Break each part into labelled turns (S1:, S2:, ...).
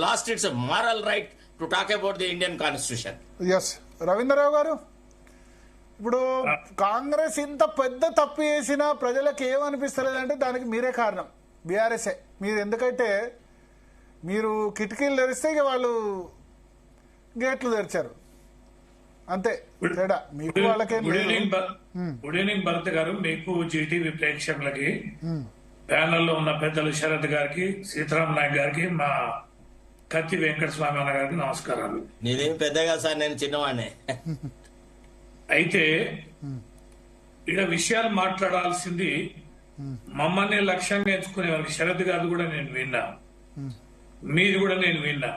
S1: Last, it's a moral right to talk about the Indian Constitution.
S2: Yes, Ravindra Rao గారు, ఇప్పుడు కాంగ్రెస్ ఇంత పెద్ద తప్పు చేసినా ప్రజలకు ఏమనిపిస్తలేదంటే దానికి మీరే కారణం, బీఆర్ఎస్ఏ. మీరు ఎందుకంటే మీరు కిటికీలు తెరిస్తే ఇక వాళ్ళు గేట్లు తెరిచారు, అంతే తేడా మీకు వాళ్ళకే.
S3: గుడ్ ఈవినింగ్ భరత్ గారు, మీకు జీటీవీ ప్రేక్షకులకి, ప్యానల్లో ఉన్న పెద్దలు శరత్ గారికి, సీతారాం నాయక్ గారికి, మా కత్తి వెంకటస్వామి అన్న గారికి నమస్కారాలు.
S1: నేనేం పెద్దగా సార్, నేను చిన్నవాడినే.
S3: అయితే ఇక్కడ విషయాలు మాట్లాడాల్సింది మమ్మల్ని లక్ష్యంగా ఎంచుకునే వారికి శరత్ గారు కూడా నేను విన్నా, మీది కూడా నేను విన్నా.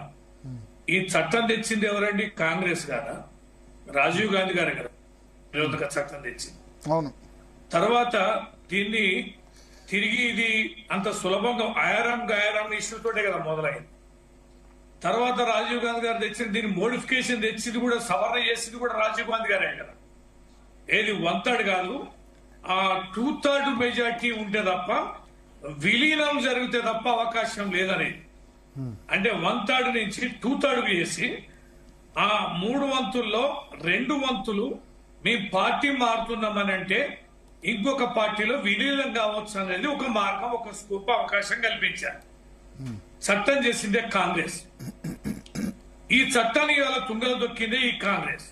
S3: ఈ చట్టం తెచ్చింది ఎవరండి? కాంగ్రెస్ గారా? రాజీవ్ గాంధీ గారే కదా నిరోధక చట్టం తెచ్చింది.
S2: అవును.
S3: తర్వాత దీన్ని తిరిగి ఇది అంత సులభంగా ఆయారం గాయారం ఇష్యూతోటే కదా మొదలైంది. తర్వాత రాజీవ్ గాంధీ గారు తెచ్చిన దీన్ని మోడిఫికేషన్ తెచ్చింది కూడా, సవరణ చేసింది కూడా రాజీవ్ గాంధీ గారే కదా. ఏది 1/3 కాదు, ఆ 2/3 మెజార్టీ ఉంటే తప్ప విలీనం జరిగితే తప్ప అవకాశం లేదనేది. అంటే 1/3 నుంచి 2/3 చేసి ఆ 3 వంతుల్లో 2 వంతులు మీ పార్టీ మారుతున్నామని అంటే ఇంకొక పార్టీలో విలీనం కావచ్చు అనేది ఒక మార్గం, ఒక స్కోప్, అవకాశం కల్పించారు. చట్టం చేసిందే కాంగ్రెస్. ఈ చట్టాన్ని ఇవాళ తుంగలు దొక్కిందే ఈ కాంగ్రెస్.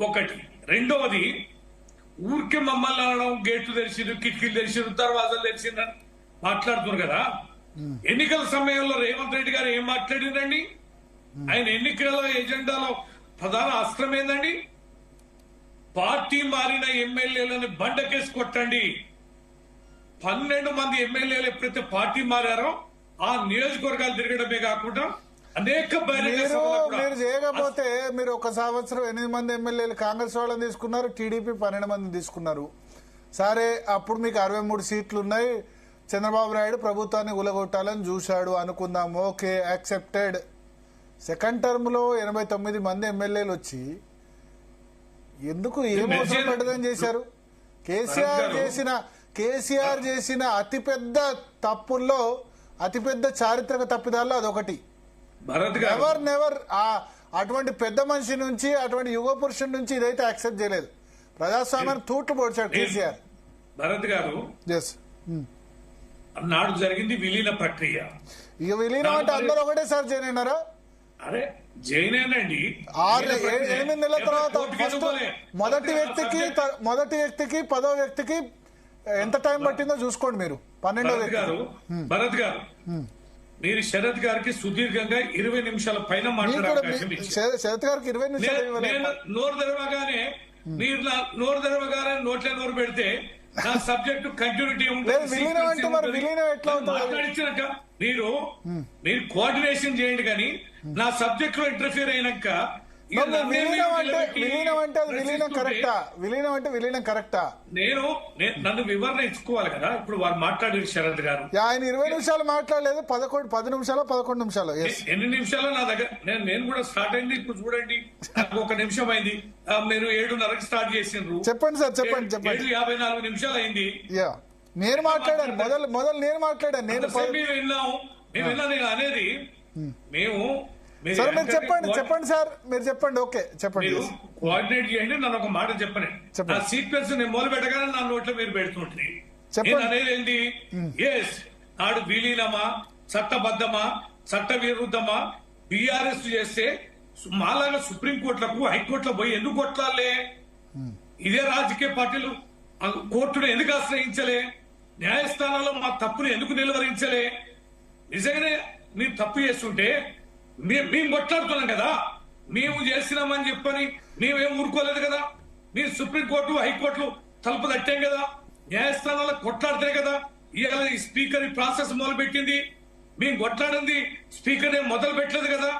S3: ఒకటి. రెండవది, ఊరికే మమ్మల్ని అనడం, గేట్లు తెరిచిండ్రు, కిటికీలు తెరిచిండ్రు, దర్వాజాలు తెరిచిండ్రని మాట్లాడుతున్నారు కదా. ఎన్నికల సమయంలో రేవంత్ రెడ్డి గారు ఏం మాట్లాడిందండి? ఆయన ఎన్నికల ఎజెండాలో ప్రధాన అస్త్రం ఏందండి? పార్టీ మారిన ఎమ్మెల్యేలను బండకేసి కొట్టండి. 12 మంది ఎమ్మెల్యేలు ఎప్పుడైతే పార్టీ మారారో ఆ నియోజకవర్గాలు తిరగడమే కాకుండా అనేక
S2: మీరు చేయకపోతే, మీరు ఒక సంవత్సరం 8 మంది ఎమ్మెల్యేలు కాంగ్రెస్ వాళ్ళని తీసుకున్నారు, టీడీపీ 12 మంది తీసుకున్నారు. సరే, అప్పుడు మీకు 63 సీట్లు ఉన్నాయి, చంద్రబాబు నాయుడు ప్రభుత్వాన్ని ఉలగొట్టాలని చూశాడు అనుకుందాం, ఓకే, యాక్సెప్టెడ్. సెకండ్ టర్మ్ లో 89 మంది ఎమ్మెల్యేలు వచ్చి ఎందుకు ఏం అవసరం పడ్డదని చేశారు? కేసీఆర్ చేసిన అతిపెద్ద తప్పుల్లో, అతిపెద్ద చారిత్రక తప్పిదాల్లో అదొకటి. నెవర్ అటువంటి పెద్ద మనిషి నుంచి, అటువంటి యుగ పురుషుడి నుంచి ఇదైతే యాక్సెప్ట్ చేయలేదు. ప్రజాస్వామ్యాన్ని తూట్లు పొడిచాడు కేసీఆర్.
S3: భరత్ గారు, నాడు జరిగింది విలీన ప్రక్రియ.
S2: ఇక విలీనం అంటే అందరూ ఒకటేసారి జాయిన్ అయినారా?
S3: అరే జైన్ అండి.
S2: 8 నెలల తర్వాత మొదటి వ్యక్తికి 10వ వ్యక్తికి ఎంత టైం పట్టిందో చూసుకోండి మీరు. 12వ వ్యక్తి
S3: గారు, భరత్ గారు, మీరు శరత్ గారికి సుదీర్ఘంగా 20 నిమిషాల పైన మాట్లాడారు.
S2: శరత్ గారికి 20 నిమిషాలు
S3: నోరు తెరవగానే, మీరు నోరు తెరవగానే నోట్లే నోరు పెడితే నా సబ్జెక్టు కంటిన్యూటీ ఉంటుంది. మీరు కోఆర్డినేషన్ చేయండి కానీ నా సబ్జెక్ట్ లో ఇంటర్ఫియర్ అయినాక
S2: విలీనం కరెక్టా?
S3: నన్ను వివరణ ఇచ్చుకోవాలి కదా. ఇప్పుడు వారు మాట్లాడారు శరత్ గారు,
S2: ఆయన 20 నిమిషాలు మాట్లాడలేదు, 10 నిమిషాలు 11 నిమిషాలు.
S3: ఎన్ని నిమిషాలు నా దగ్గర? నేను కూడా స్టార్ట్ అయింది. ఇప్పుడు చూడండి, నాకు 1 నిమిషం అయింది. మీరు 7:30కి స్టార్ట్ చేసిండ్రు.
S2: చెప్పండి సార్, చెప్పండి.
S3: 7:54 నిమిషాలు అయింది.
S2: నేను మాట్లాడాను, మొదలు నేను మాట్లాడాను. నేను
S3: అనేది మేము
S2: సార్, మీరు చెప్పండి సార్, మీరు చెప్పండి. ఓకే, చెప్పండి.
S3: కోఆర్డినేట్ చేయండి. నన్ను ఒక మాట చెప్పండి. ఆ సీక్వెన్స్ నేను మొదలు పెట్టగానే నా నోట్లో మీరు పెడుతుంటే నేను అనేది ఏంటి? ఎస్, నాడు విలీనమా, చట్టబద్ధమా, చట్ట విరుద్ధమా, బీఆర్ఎస్ చేస్తే మాలాగా సుప్రీంకోర్టులకు, హైకోర్టులో పోయి ఎందుకు కొట్లాలే? ఇదే రాజకీయ పార్టీలు కోర్టును ఎందుకు ఆశ్రయించలే? న్యాయస్థానాల్లో మా తప్పును ఎందుకు నిలువరించలే? నిజంగానే మీరు తప్పు చేస్తుంటే మేము కొట్లాడుతున్నాం కదా. మేము చేసినామని చెప్పని మేమేం ఊరుకోలేదు కదా. మీరు సుప్రీంకోర్టు, హైకోర్టులు తలుపు తట్టాం కదా. న్యాయస్థానాల్లో కొట్లాడితే కదా ఇవాళ ఈ స్పీకర్ ఈ ప్రాసెస్ మొదలు పెట్టింది. మేము కొట్లాడింది స్పీకర్ మొదలు పెట్టలేదు కదా.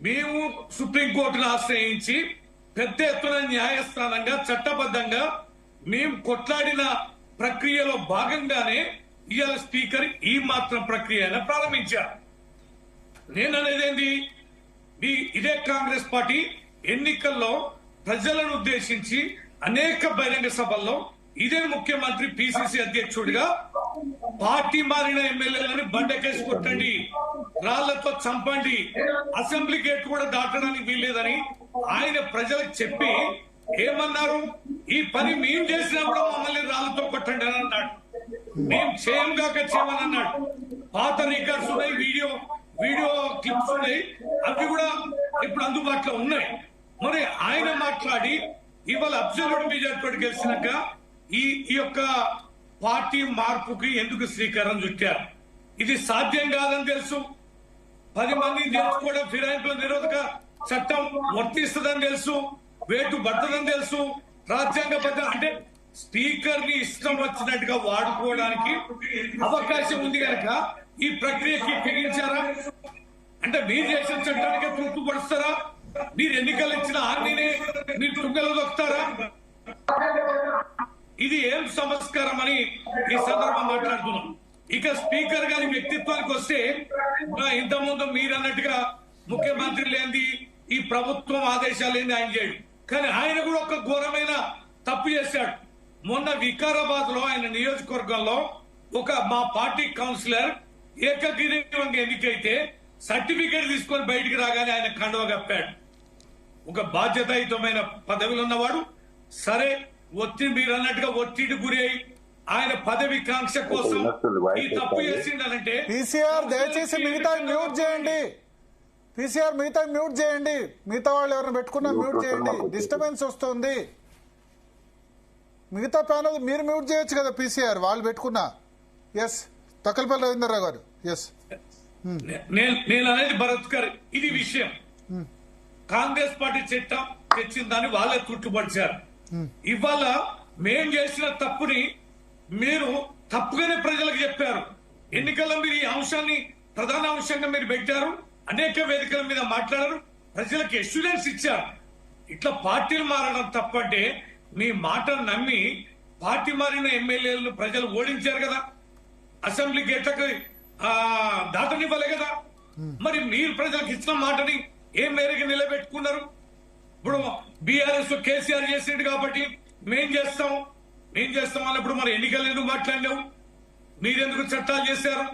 S3: మేము సుప్రీంకోర్టును ఆశ్రయించి పెద్ద ఎత్తున న్యాయస్థానంగా, చట్టబద్ధంగా మేము కొట్లాడిన ప్రక్రియలో భాగంగానే ఇవాళ స్పీకర్ ఈ మాత్రం ప్రక్రియను ప్రారంభించారు. నేను అనేది ఏంటి? ఇదే కాంగ్రెస్ పార్టీ ఎన్నికల్లో ప్రజలను ఉద్దేశించి అనేక బహిరంగ సభల్లో ఇదే ముఖ్యమంత్రి పిసిసి అధ్యక్షుడిగా పార్టీ మారిన ఎమ్మెల్యేలని బండకేసి కొట్టండి, రాళ్లతో చంపండి, అసెంబ్లీ గేట్ కూడా దాటడానికి వీల్లేదని ఆయన ప్రజలకు చెప్పి ఏమన్నారు, ఈ పని మేము చేసినా కూడా మమ్మల్ని రాళ్లతో కొట్టండి అని అన్నాడు. మేము చేయంగాక చేయమని అన్నాడు. పాత రికార్డ్స్ ఉన్నాయి, వీడియో క్లిప్స్ ఉన్నాయి, అవి కూడా ఇప్పుడు అందుబాటులో ఉన్నాయి. మరి ఆయన మాట్లాడి ఇవాళ అబ్సల్యూట్ మెజారిటీ గెలిచినాక ఈ యొక్క పార్టీ మార్పుకి ఎందుకు శ్రీకారం చుట్టారు? ఇది సాధ్యం కాదని తెలుసు. 10 మందిని చేర్చుకోవడం ఫిరాయింపుల నిరోధక చట్టం వర్తిస్తుందని తెలుసు, వేటు పడుతుందని తెలుసు, రాజ్యాంగబద్ధ అంటే స్పీకర్ ని ఇష్టం వచ్చినట్టుగా వాడుకోవడానికి అవకాశం ఉంది కనుక ఈ ప్రక్రియకి తెగించారా? అంటే మీరు చేసిన చట్టానికి తూర్పు పడుస్తారా? మీరు ఎన్నికలు ఇచ్చిన హామీని మీరు తుంగలో దొక్కుతారా? ఇది ఏం సంస్కారం అని ఈ సందర్భం మాట్లాడుతున్నాం. ఇక స్పీకర్ గారి వ్యక్తిత్వానికి వస్తే ఇంతకుముందు మీరు అన్నట్టుగా ముఖ్యమంత్రి లేనిది ఈ ప్రభుత్వం ఆదేశాలు ఏంది ఆయన చేయడు. కానీ ఆయన కూడా ఒక ఘోరమైన తప్పు చేశాడు. మొన్న వికారాబాద్ లో ఆయన నియోజకవర్గంలో మా పార్టీ కౌన్సిలర్ ఏకగ్రీవంగా ఎన్నికైతే సర్టిఫికేట్ తీసుకొని బయటికి రాగానే ఆయన కండువ కప్పాడు. ఒక బాధ్యతాయుతమైన పదవిలో ఉన్నవాడు సరే మీరు అన్నట్టుగా ఒత్తిడి గురి అయి ఆయన పదవి కాంక్ష కోసం ఈ తప్పు చేసిండనంటే
S2: పీసీఆర్ దయచేసి మిగతా మ్యూట్ చేయండి. పీసీఆర్ మిగతా మ్యూట్ చేయండి. మిగతా వాళ్ళు ఎవరైనా పెట్టుకున్నా మ్యూట్ చేయండి, డిస్టర్బెన్స్ వస్తుంది. మిగతా ప్యానల్ మీరు మ్యూట్ చేయొచ్చు కదా పీసీఆర్ వాళ్ళు పెట్టుకున్నా. ఎస్ తక్కలపల్లి రవీంద్రరావు గారు. ఎస్
S3: నేను అనేది భరత్ గారు, ఇది విషయం. కాంగ్రెస్ పార్టీ చట్టం తెచ్చిందని వాళ్ళే తుట్టుపడిచారు. ఇవాళ మేం చేసిన తప్పుని మీరు తప్పుగానే ప్రజలకు చెప్పారు. ఎన్నికల్లో మీరు ఈ అంశాన్ని ప్రధాన అంశంగా మీరు పెట్టారు, అనేక వేదికల మీద మాట్లాడారు, ప్రజలకు ఎష్యూరెన్స్ ఇచ్చారు. ఇట్లా పార్టీలు మారడం తప్పంటే మీ మాటను నమ్మి పార్టీ మారిన ఎమ్మెల్యేలను ప్రజలు ఓడించారు కదా, అసెంబ్లీ గేట్లకు దాటనివ్వలే కదా. మరి మీరు ప్రజలకు ఇచ్చిన మాటని ఏం మేరకు నిలబెట్టుకున్నారు? ఇప్పుడు బీఆర్ఎస్ కేసీఆర్ చేసిండు కాబట్టి మేం చేస్తాం అన్నప్పుడు మరి ఎన్నికలు ఎందుకు మాట్లాడినావు? మీరెందుకు చట్టాలు చేశారు?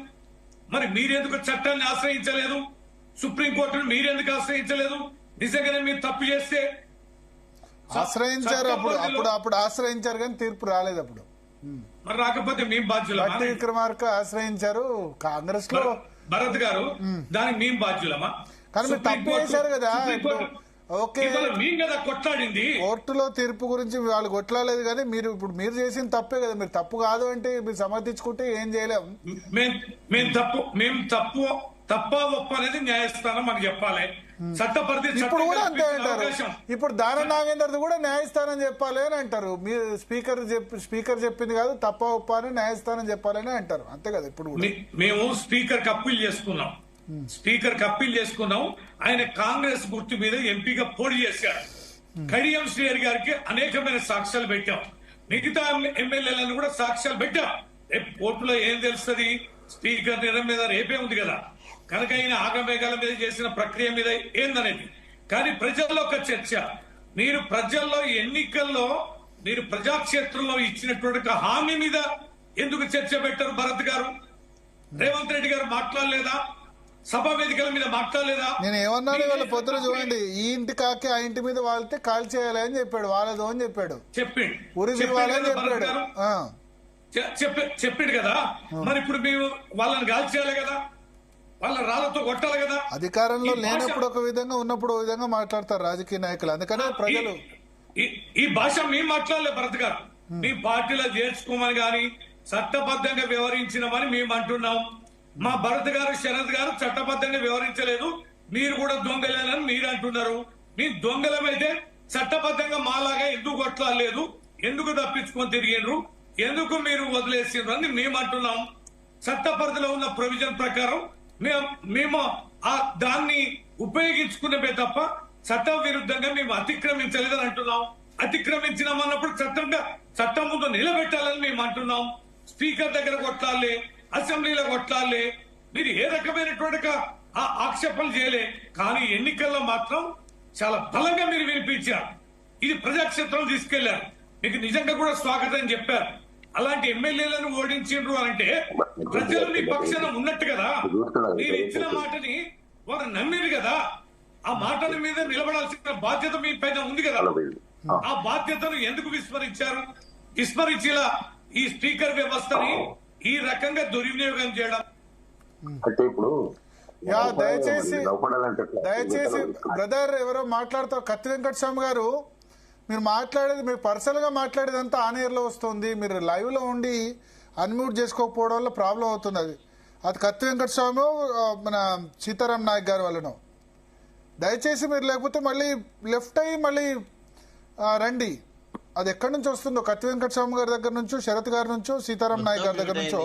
S3: మరి మీరెందుకు చట్టాన్ని ఆశ్రయించలేదు? సుప్రీంకోర్టును మీరెందుకు ఆశ్రయించలేదు? నిజంగానే మీరు తప్పు చేస్తే
S2: ఆశ్రయించారు. అప్పుడు ఆశ్రయించారు కానీ తీర్పు రాలేదు. అప్పుడు
S3: మరి రాకపోతే మేము బాధ్యులమా?
S2: బట్టి విక్రమార్క ఆశ్రయించారు కాంగ్రెస్ లో.
S3: భరత్ గారు దానికి మేము బాధ్యులమా?
S2: కానీ మీరు తప్పు చేశారు కదా. ఓకే
S3: మేము కదా కొట్లాడింది.
S2: కోర్టులో తీర్పు గురించి వాళ్ళు కొట్లాడలేదు కానీ మీరు చేసిన తప్పే కదా. మీరు తప్పు కాదు అంటే మీరు సమర్థించుకుంటే ఏం చేయలేము.
S3: మేము తప్ప ఒప్ప అనేది న్యాయస్థానం మనకు చెప్పాలి. చట్టపరిధి
S2: ఇప్పుడు కూడా అంతే అంటారు. ఇప్పుడు దాన నాగేందర్ది కూడా న్యాయస్థానం చెప్పాలి అని అంటారు. మీరు స్పీకర్ చెప్పింది కాదు తప్ప ఒప్ప అని న్యాయస్థానం చెప్పాలని అంటారు. అంతే కదా. ఇప్పుడు
S3: మేము స్పీకర్ అప్పీల్ చేసుకున్నాం. ఆయన కాంగ్రెస్ గుర్తు మీద ఎంపీగా పోటీ చేశాడు. కడియం శ్రీహరి గారికి అనేకమైన సాక్ష్యాలు పెట్టాం. మిగతా ఎమ్మెల్యేలను కూడా సాక్ష్యాలు పెట్టాం. రేపు కోర్టులో ఏం తెలుస్తుంది? స్పీకర్ నిర్ణయం మీద రేపే ఉంది కదా. కనుక ఆయన ఆగమేఘాల మీద చేసిన ప్రక్రియ మీద ఏందనేది. కానీ ప్రజల్లో ఒక చర్చ. మీరు ప్రజల్లో ఎన్నికల్లో మీరు ప్రజాక్షేత్రంలో ఇచ్చినటువంటి హామీ మీద ఎందుకు చర్చ పెట్టారు? భరత్ గారు, రేవంత్ రెడ్డి గారు మాట్లాడలేదా? సభా వేదికల మీద మాట్లాడలేదా?
S2: నేను ఏమన్నాను వాళ్ళ పొద్దున చూడండి, ఈ ఇంటి కాకి ఆ ఇంటి మీద వాళ్తే కాల్ చేయాలి అని చెప్పాడు. వాళ్ళదో అని చెప్పాడు, ఉరి తీయాలని చెప్పాడు.
S3: చెప్పిండు కదా. మరి ఇప్పుడు మేము వాళ్ళని కాల్ చేయాలి కదా, వాళ్ళ రాళ్లతో కొట్టాలి కదా.
S2: అధికారంలో లేనప్పుడు ఒక విధంగా ఉన్నప్పుడు ఒక విధంగా మాట్లాడతారు రాజకీయ నాయకులు. అందుకనే ప్రజలు
S3: ఈ భాష మేము మాట్లాడలే. భరత్ గారు, మీ పార్టీలో చేర్చుకోమని గాని చట్టబద్ధంగా వ్యవహరించినమని మేము అంటున్నాం. మా భరత్ గారు, శరత్ గారు చట్టబద్ధంగా వ్యవహరించలేదు, మీరు కూడా దొంగలేనని మీరు అంటున్నారు. మీ దొంగలమైతే చట్టబద్ధంగా మాలాగా ఎందుకు కొట్లాడలేదు, ఎందుకు తప్పించుకొని తిరిగినరు, ఎందుకు మీరు వదిలేసిండ్రు అని మేము అంటున్నాం. చట్ట పరిధిలో ఉన్న ప్రొవిజన్ ప్రకారం మేము దాన్ని ఉపయోగించుకున్నమే తప్ప చట్ట విరుద్ధంగా మేము అతిక్రమించలేదని అంటున్నాం. అతిక్రమించినామన్నప్పుడు చట్టం ముందు నిలబెట్టాలని మేము అంటున్నాం. స్పీకర్ దగ్గర కొట్లాలే, అసెంబ్లీలో కొట్లాలే, మీరు ఏ రకమైనటువంటి ఆక్షేపణలు చేయలే. కానీ ఎన్నికల్లో మాత్రం చాలా బలంగా మీరు వినిపించారు. ఇది ప్రజాక్షేత్రం తీసుకెళ్లారు. మీకు నిజంగా కూడా స్వాగతం చెప్పారు. అలాంటి ఎమ్మెల్యేలను ఓడించిండ్రు అంటే ప్రజలు మీ పక్షాన ఉన్నట్టు కదా. మీరు ఇచ్చిన మాటని వారు నమ్మిరు కదా. ఆ మాటల మీద నిలబడాల్సిన బాధ్యత మీ పైన ఉంది కదా. ఆ బాధ్యతను ఎందుకు విస్మరించారు? విస్మరించేలా ఈ స్పీకర్ వ్యవస్థని ఈ రకంగా దుర్వినియోగం చేయడం.
S4: అంటే ఇప్పుడు
S2: దయచేసి బ్రదర్ ఎవరో మాట్లాడతారు. కత్తి వెంకటస్వామి గారు, మీరు మాట్లాడేది, మీరు పర్సనల్ గా మాట్లాడేదంతా ఆన్ ఎయిర్ లో వస్తుంది. మీరు లైవ్ లో ఉండి అన్మ్యూట్ చేసుకోకపోవడం వల్ల ప్రాబ్లం అవుతుంది. అది కత్తి వెంకటస్వామి మన సీతారాం నాయక్ గారి వల్లనో. దయచేసి మీరు లేకపోతే మళ్ళీ లెఫ్ట్ అయ్యి మళ్ళీ రండి. అది ఎక్కడి నుంచి వస్తుందో, కత్తి వెంకటస్వామి గారి దగ్గర నుంచో, శరత్ గారి నుంచో, సీతారాం నాయక్ గారి దగ్గర నుంచో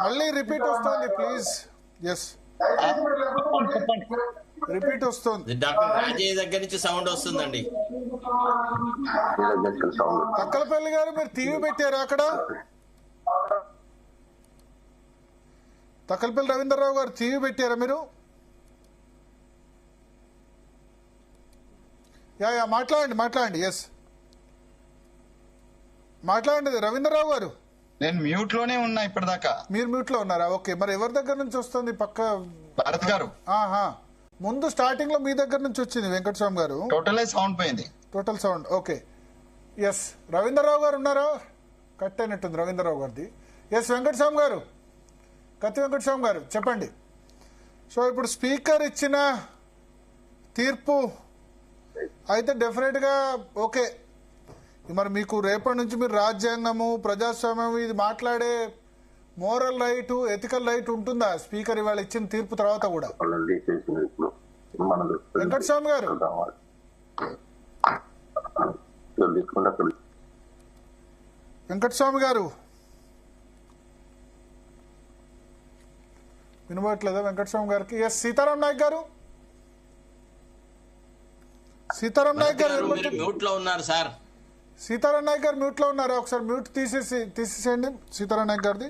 S2: మళ్ళీ రిపీట్ వస్తుంది. ప్లీజ్. ఎస్, రిపీట్ వస్తుంది.
S1: డాక్టర్ రాజయ్య దగ్గర నుంచి సౌండ్ వస్తుందండి.
S2: తక్కలపల్లి గారు, మీరు టీవీ పెట్టారా అక్కడ? తక్కలపల్లి రవీంద్రరావు గారు టీవీ పెట్టారా మీరు? యా మాట్లాడండి. ఎస్, మాట్లాడండి రవీంద్రరావు గారు.
S5: నేను మ్యూట్ లోనే ఉన్నా ఇప్పటిదాకా.
S2: మీరు మ్యూట్ లో ఉన్నారా? ఓకే, మరి ఎవరి దగ్గర నుంచి వస్తుంది? పక్క
S5: భరత్ గారు.
S2: ముందు స్టార్టింగ్ లో మీ దగ్గర నుంచి వచ్చింది వెంకటస్వామి గారు.
S5: టోటల్ సౌండ్ పోయింది.
S2: Total sound. Okay, S. Ravindra Rao garu ఉన్నారా? కట్ అయినట్టుంది రవీంద్రరావు గారిది. ఎస్, వెంకటస్వామి గారు, కత్తి వెంకటస్వామి గారు చెప్పండి. సో ఇప్పుడు స్పీకర్ ఇచ్చిన తీర్పు అయితే డెఫినెట్ గా ఓకే. మరి మీకు రేపటి నుంచి మీరు రాజ్యాంగము, ప్రజాస్వామ్యం ఇది మాట్లాడే మోరల్ రైట్, ఎథికల్ రైట్ ఉంటుందా స్పీకర్ ఇవాళ ఇచ్చిన తీర్పు తర్వాత కూడా? వెంకటస్వామి గారు, వెంకటస్వామి గారు వినబడట్లేదా వెంకటస్వామి గారికి? ఎస్, సీతారాం నాయక్ గారు. సీతారాం నాయక్ గారు
S1: మ్యూట్ లో ఉన్నారు సార్.
S2: సీతారాం నాయక్ గారు మ్యూట్ లో ఉన్నారా? ఒకసారి మ్యూట్ తీసేసేయండి సీతారాం నాయక్ గారిది.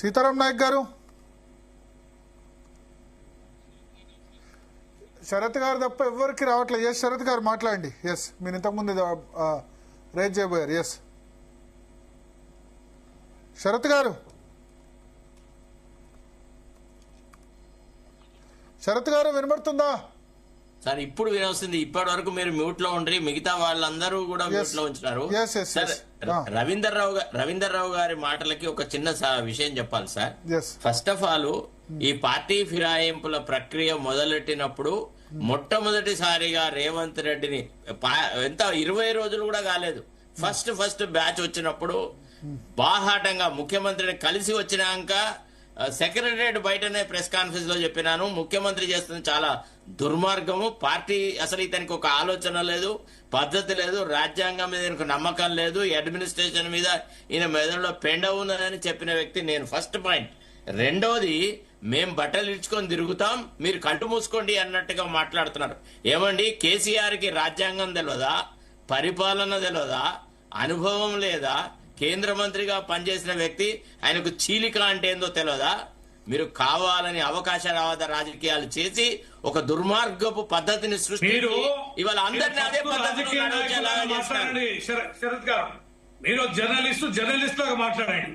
S2: సీతారాం నాయక్ గారు, శరత్ గారు తప్ప ఎవరికి రావట్లేదు. ఎస్, శరత్ గారు మాట్లాడండి. ఎస్, మీరు ఇంతకుముందు రేజ్ చేయబోయారు. ఎస్, శరత్ గారు. శరత్ గారు వినబడుతుందా?
S1: సార్ ఇప్పుడు వినొస్తుంది. ఇప్పటి వరకు మీరు మ్యూట్ లో ఉండ్రి, మిగతా వాళ్ళందరూ కూడా మ్యూట్ లో ఉంచినారు. సార్, రవీందర్రావు గారి మాటలకి ఒక చిన్న విషయం చెప్పాలి సార్. ఫస్ట్ ఆఫ్ ఆల్, ఈ పార్టీ ఫిరాయింపుల ప్రక్రియ మొదలెట్టినప్పుడు మొట్టమొదటిసారిగా రేవంత్ రెడ్డిని ఎంత 20 రోజులు కూడా కాలేదు, ఫస్ట్ బ్యాచ్ వచ్చినప్పుడు బాహాటంగా ముఖ్యమంత్రిని కలిసి వచ్చినాక సెక్రటరియట్ బయటనే ప్రెస్ కాన్ఫరెన్స్ లో చెప్పినాను, ముఖ్యమంత్రి చేస్తుంది చాలా దుర్మార్గము, పార్టీ అసలు ఇతనికి ఒక ఆలోచన లేదు, పద్ధతి లేదు, రాజ్యాంగం మీద ఈయనకు నమ్మకం లేదు, అడ్మినిస్ట్రేషన్ మీద ఈయన మెదడులో పెండ ఉన్నదని చెప్పిన వ్యక్తి నేను. First point. రెండోది, మేం బట్టలు ఇచ్చుకొని తిరుగుతాం, మీరు కంటు మూసుకోండి అన్నట్టుగా మాట్లాడుతున్నారు. ఏమండి, కేసీఆర్ కి రాజ్యాంగం తెలియదా? పరిపాలన తెలియదా? అనుభవం లేదా? కేంద్ర మంత్రిగా పనిచేసిన వ్యక్తి, ఆయనకు చీలిక అంటే ఏందో తెలియదా? మీరు కావాలని అవకాశవాద రాజకీయాలు చేసి ఒక దుర్మార్గపు పద్ధతిని సృష్టించి ఇవాళ అందరినీ అదే పద్ధతిని
S3: శరత్ గారు, మీరు జర్నలిస్ట్ లాగా మాట్లాడండి.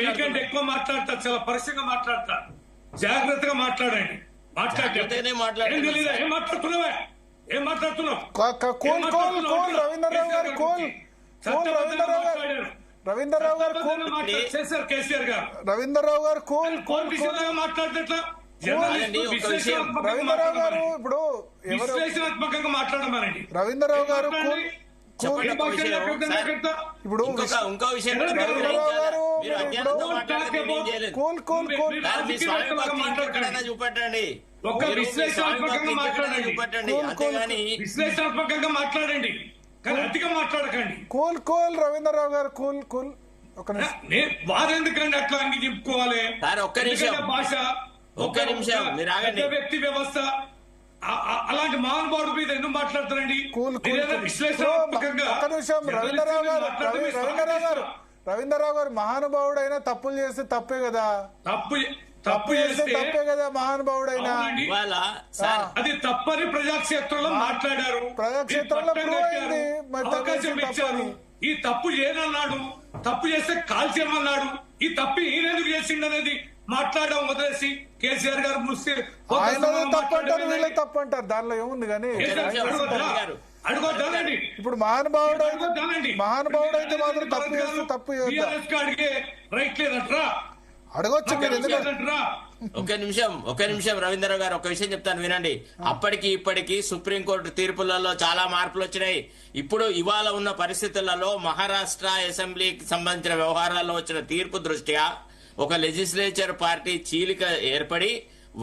S3: మీకంటే ఎక్కువ మాట్లాడతా, చాలా పరుషంగా మాట్లాడతా, జాగ్రత్తగా మాట్లాడండి. ఏం మాట్లాడుతున్నావా?
S2: రవీంద్రరావు గారు ఇప్పుడు
S3: విశ్లేషణాత్మకంగా మాట్లాడమానండి.
S2: రవీంద్రరావు గారు
S1: ఇప్పుడు ఇంకో విషయం, చూపెట్టండి,
S3: విశ్లేషణాత్మకంగా మాట్లాడండి, కానీ అతిగా మాట్లాడకండి.
S2: కూల్ రవీంద్రరావు గారు కూల్.
S3: వారెందుకండి అట్లా అంగి చెప్పుకోవాలి?
S1: ఒక్క నిమిషం మీరు ఆగండి.
S3: వ్యక్తి వ్యవస్థ అలాంటి మహానుభావుడి మీద ఎందుకు మాట్లాడతారండి?
S2: రవీంద్రరావు గారు మహానుభావుడైనా తప్పులు చేస్తే తప్పే కదా,
S3: తప్పు చేస్తే
S2: తప్పే కదా మహానుభావుడైనా.
S3: అవునండి. అది తప్పని ప్రజాక్షేత్రంలో మాట్లాడారు,
S2: ప్రజాక్షేత్రంలో ప్రూవ్ అయింది, మరి
S3: అవకాశం ఇచ్చారు. ఈ తప్పు చేయనన్నాడు, తప్పు చేస్తే కాల్చేయమన్నాడు, ఈ తప్పు ఈయనెందుకు చేసిండు అనేది మాట్లాడడం వదిలేసి కేసీఆర్ గారు ముస్తే
S2: ఆయన తప్పు అంటారు, వీళ్ళే తప్పు అంటారు, దానిలో ఏముంది కానీ.
S3: అడుగుతానండి.
S2: ఇప్పుడు మహానుభావుడు అయితే మాత్రం తప్పు చేస్తే తప్పు
S3: అడిగే రైట్ లేదంటరా,
S2: అడగొచ్చు మీరు.
S1: ఒక నిమిషం రవీంద్రరావు గారు ఒక విషయం చెప్తాను వినండి. అప్పటికి ఇప్పటికి సుప్రీంకోర్టు తీర్పులలో చాలా మార్పులు వచ్చినాయి. ఇప్పుడు ఇవాళ ఉన్న పరిస్థితులలో మహారాష్ట్ర అసెంబ్లీకి సంబంధించిన వ్యవహారాల్లో వచ్చిన తీర్పు దృష్ట్యా ఒక లెజిస్లేచర్ పార్టీ చీలిక ఏర్పడి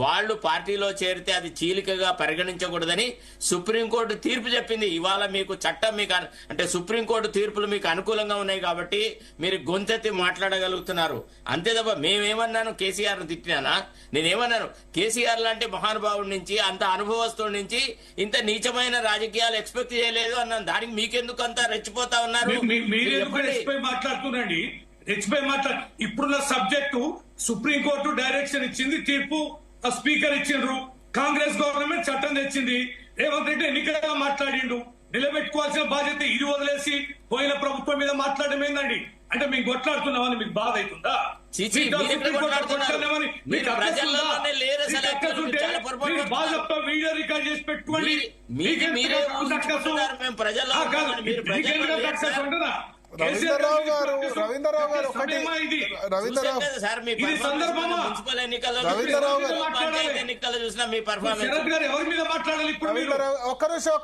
S1: వాళ్ళు పార్టీలో చేరితే అది చీలికగా పరిగణించకూడదని సుప్రీంకోర్టు తీర్పు చెప్పింది. ఇవాళ మీకు చట్టం మీకు అంటే సుప్రీంకోర్టు తీర్పులు మీకు అనుకూలంగా ఉన్నాయి కాబట్టి మీరు గొంతెత్తి మాట్లాడగలుగుతున్నారు. అంతే తప్ప మేమేమన్నాను కేసీఆర్ ను తిట్టినానా? నేనేమన్నాను, కేసీఆర్ లాంటి మహానుభావుడి నుంచి, అంత అనుభవస్తుడి నుంచి ఇంత నీచమైన రాజకీయాలు ఎక్స్పెక్ట్ చేయలేదు అన్నాను. దానికి మీకెందుకు అంత రెచ్చిపోతా ఉన్నారు?
S3: మాట్లాడుతున్నాండి ఇప్పుడున్న సబ్జెక్టు సుప్రీంకోర్టు డైరెక్షన్ ఇచ్చింది, తీర్పు స్పీకర్ ఇచ్చిండ్రు, కాంగ్రెస్ గవర్నమెంట్ చట్టం తెచ్చింది, రేవంత్ రెడ్డి ఎన్నికగా మాట్లాడిండు, నిలబెట్టుకోవాల్సిన బాధ్యత ఇది వదిలేసి పోయిన ప్రభుత్వం మీద మాట్లాడడం ఏందండి? అంటే మేము కొట్లాడుతున్నామని మీకు బాధ అవుతుందా? వీడియో రికార్డ్ చేసి పెట్టుకోండి.
S2: రవీంద్రరావు గారు ఒకటి
S1: ఎన్నికల్లో చూసినా మీ పర్ఫార్మెన్స్
S3: ఎవరి మీద మాట్లాడాలి ఇప్పుడు?
S2: ఒక్క నిమిషం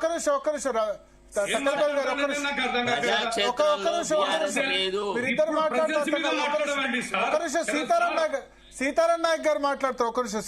S2: మీరిద్దరు మాట్లాడుతున్నారు. సీతారాం నాయక్ గారు మాట్లాడతారు. ఒక్క నిమిషం.